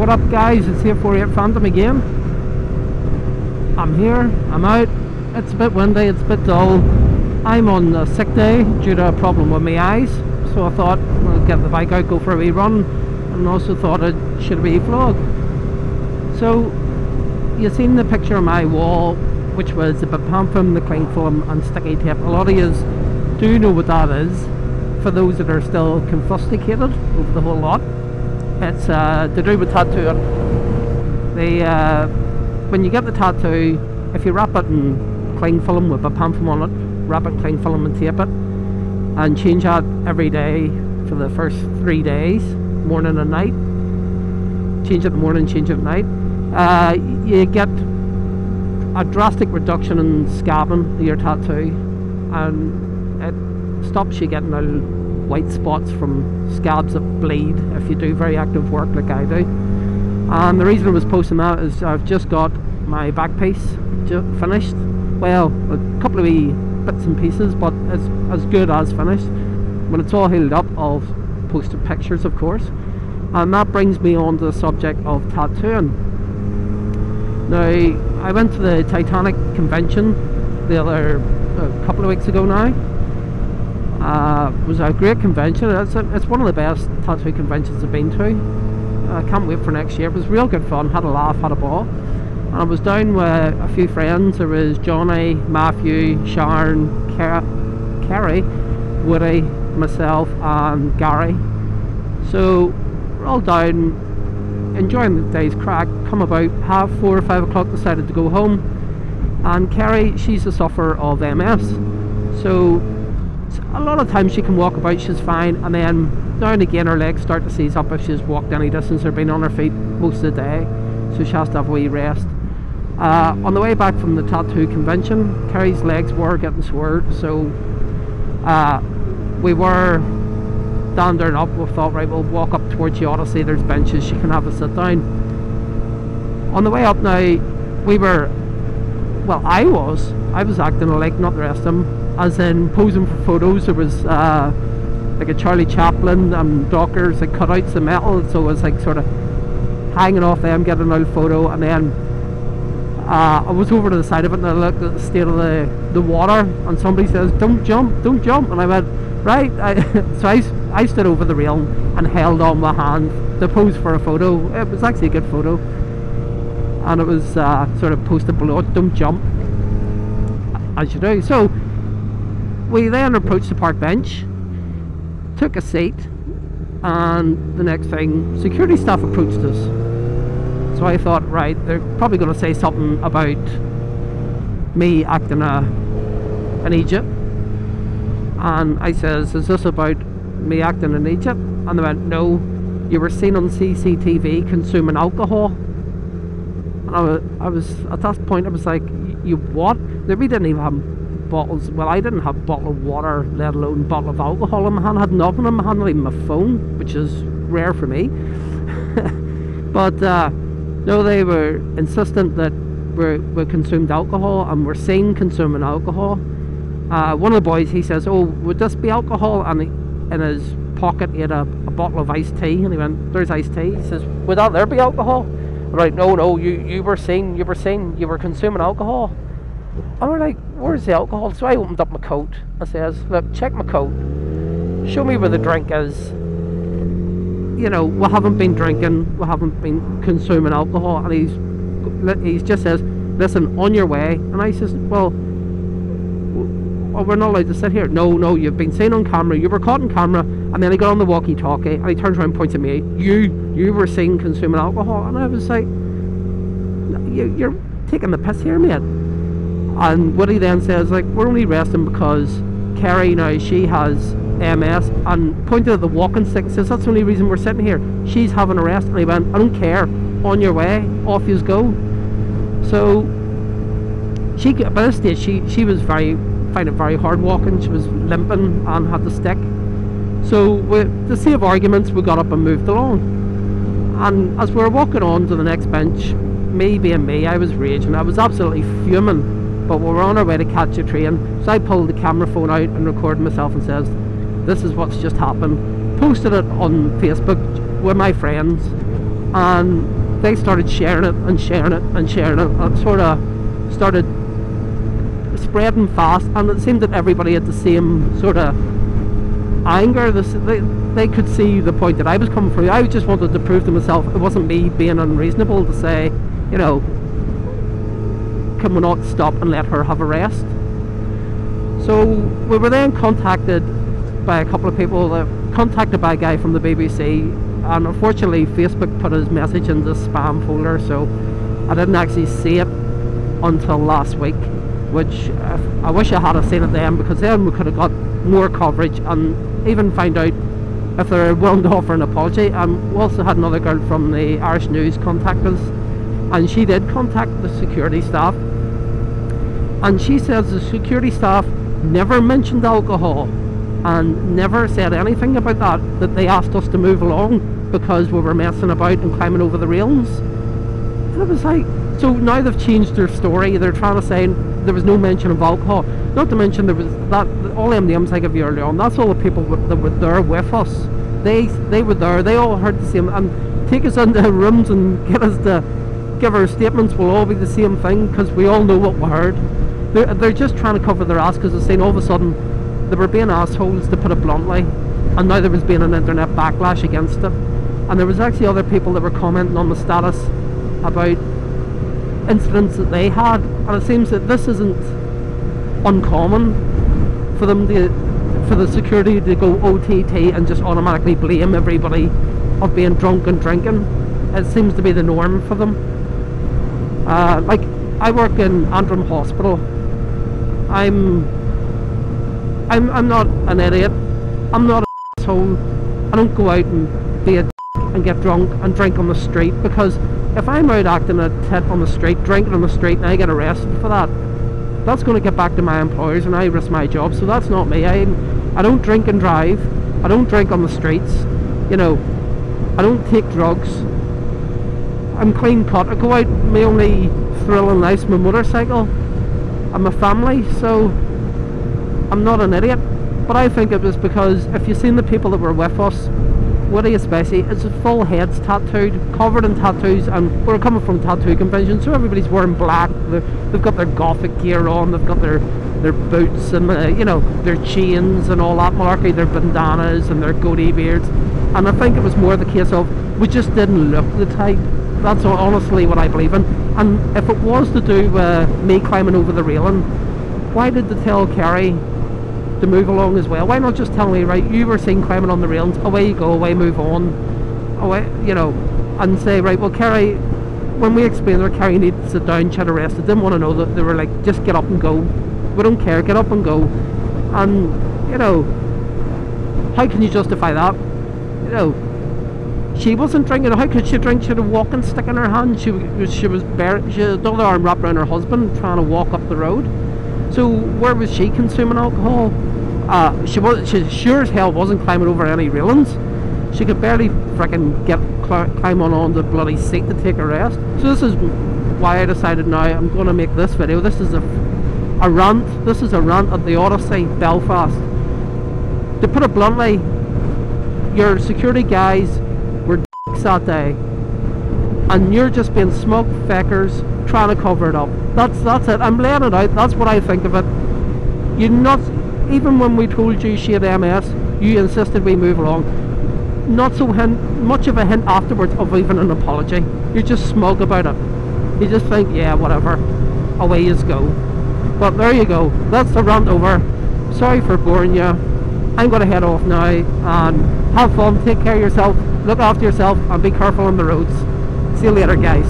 What up guys, it's here 48 Phantom again. I'm here, I'm out. It's a bit windy, it's a bit dull. I'm on a sick day due to a problem with my eyes, so I thought I'll get the bike out, go for a wee run, and also thought I'd shoot a wee vlog. So you've seen the picture on my wall, which was the bepanthen, the cling film and sticky tape. A lot of you do know what that is. For those that are still confuscated over the whole lot, it's to do with tattooing. When you get the tattoo, if you wrap it in cling film with bepanthen on it, wrap it in cling film and tape it, and change that every day for the first 3 days, morning and night. Change it in the morning, change it at night. You get a drastic reduction in scabbing of your tattoo, and it stops you getting out white spots from scabs that bleed if you do very active work like I do. And the reason I was posting that is I've just got my back piece finished. Well, a couple of wee bits and pieces, but it's as good as finished. When it's all healed up, I'll post the pictures, of course. And that brings me on to the subject of tattooing. Now, I went to the Titanic convention a couple of weeks ago now. It was a great convention. It's one of the best tattoo conventions I've been to. I can't wait for next year. It was real good fun, had a laugh, had a ball. And I was down with a few friends. There was Johnny, Matthew, Sharon, Kerry, Woody, myself and Gary. So we're all down enjoying the day's crack. Come about 4:30 or 5 o'clock, decided to go home. And Kerry, she's a sufferer of MS. So a lot of times she can walk about, she's fine, and then now and again her legs start to seize up if she's walked any distance or been on her feet most of the day, so she has to have a wee rest. On the way back from the tattoo convention, Kerry's legs were getting sore, so we were standing up. We thought, right, we'll walk up towards the Odyssey, there's benches, she can have a sit down. On the way up now, I was acting like not the rest of them, as in posing for photos. There was like a Charlie Chaplin and Dockers like cutouts of metal, so it was like sort of hanging off them, getting an old photo. And then I was over to the side of it and I looked at the state of the water, and somebody says, don't jump, don't jump, and I went, right. So I stood over the rail and held on my hand to pose for a photo. It was actually a good photo, and it was sort of posted below it, don't jump, as you do. So we then approached the park bench, took a seat, and the next thing, security staff approached us. So I thought, right, they're probably going to say something about me acting an idiot. And I says, is this about me acting an idiot? And they went, no, you were seen on CCTV consuming alcohol. And I was at that point, I was like, you what? We didn't even have bottles. Well, I didn't have a bottle of water, let alone a bottle of alcohol in my hand. I had nothing in my hand, not even my phone, which is rare for me. But no, they were insistent that we consumed alcohol and were seen consuming alcohol. One of the boys, he says, oh, would this be alcohol? And in his pocket he had a bottle of iced tea, and he went, there's iced tea. He says, would that there be alcohol? I'm like, no, you were seen, you were consuming alcohol. And we're like, where's the alcohol? So I opened up my coat. I says, look, check my coat, show me where the drink is. You know, we haven't been drinking, we haven't been consuming alcohol. And he just says, listen, on your way. And I says, well, we're not allowed to sit here. No, you've been seen on camera, you were caught on camera. And then he got on the walkie-talkie and he turns around and points at me, you were seen consuming alcohol. And I was like, you're taking the piss here, mate. And Woody then says, like, we're only resting because Kerry now, she has MS, and pointed at the walking stick and says, that's the only reason we're sitting here, she's having a rest. And he went, I don't care, on your way, off yous go. So she, by this stage, she was finding it very hard walking. She was limping and had the stick. So to save arguments, we got up and moved along. And as we were walking on to the next bench, me being me, I was raging, I was absolutely fuming. But we were on our way to catch a train, so I pulled the camera phone out and recorded myself and says, this is what's just happened. Posted it on Facebook with my friends, and they started sharing it and sharing it and sharing it, and it sort of started spreading fast, and it seemed that everybody had the same sort of anger. They could see the point that I was coming through. I just wanted to prove to myself it wasn't me being unreasonable to say, you know, can we not stop and let her have a rest? So we were then contacted by a couple of people, contacted by a guy from the BBC, and unfortunately Facebook put his message in the spam folder, so I didn't actually see it until last week, which I wish I had seen it then, because then we could have got more coverage and even find out if they're willing to offer an apology. And we also had another girl from the Irish News contact us, and she did contact the security staff, and she says the security staff never mentioned alcohol and never said anything about that they asked us to move along because we were messing about and climbing over the railings. And it was like, so now they've changed their story. They're trying to say there was no mention of alcohol, not to mention there was that, all them names I gave you earlier on, that's all the people that were there with us. They were there, they all heard the same, and take us into rooms and get us to give our statements will all be the same thing, because we all know what we heard. They're just trying to cover their ass, because they're saying all of a sudden they were being assholes, to put it bluntly, and now there was being an internet backlash against it. And there was actually other people that were commenting on the status about incidents that they had, and it seems that this isn't uncommon for them for the security to go OTT and just automatically blame everybody of being drunk and drinking. It seems to be the norm for them. Like, I work in Antrim Hospital. I'm not an idiot. I'm not an asshole. I don't go out and be a and get drunk and drink on the street, because if I'm out acting a tit on the street, drinking on the street, and I get arrested for that, that's going to get back to my employers and I risk my job. So that's not me. I don't drink and drive. I don't drink on the streets. You know, I don't take drugs. I'm clean cut. I go out, my only thrill in life's my motorcycle and my family, so I'm not an idiot. But I think it was because if you've seen the people that were with us, Woody especially, it's full heads tattooed, covered in tattoos, and we're coming from tattoo convention, so everybody's wearing black. They've got their gothic gear on, they've got their boots and you know, their chains and all that malarkey, their bandanas and their goatee beards. And I think it was more the case of we just didn't look the type. That's honestly what I believe in. And if it was to do me climbing over the railing, why did they tell Kerry to move along as well? Why not just tell me, right, you were seen climbing on the railings, away you go, away, move on, away, you know, and say, right, well, Kerry, when we explained to her, Kerry needed to sit down, she had arrested, didn't want to know that they were like, just get up and go, we don't care, get up and go. And you know, how can you justify that? You know, she wasn't drinking. How could she drink? She had a walking stick in her hand. She had another arm wrapped around her husband, trying to walk up the road. So where was she consuming alcohol? She sure as hell wasn't climbing over any railings. She could barely frickin' climb on the bloody seat to take a rest. So this is why I decided now I'm going to make this video. This is a rant. This is a rant at the Odyssey, Belfast. To put it bluntly, your security guys were dicks that day, and you're just being smug feckers trying to cover it up. That's it. I'm laying it out. That's what I think of it. You're not, even when we told you she had MS, you insisted we move along. Not so much of a hint afterwards of even an apology. You're just smug about it. You just think, yeah, whatever, away you go. But there you go. That's the rant over. Sorry for boring you. I'm going to head off now and have fun. Take care of yourself. Look after yourself and be careful on the roads. See you later, guys.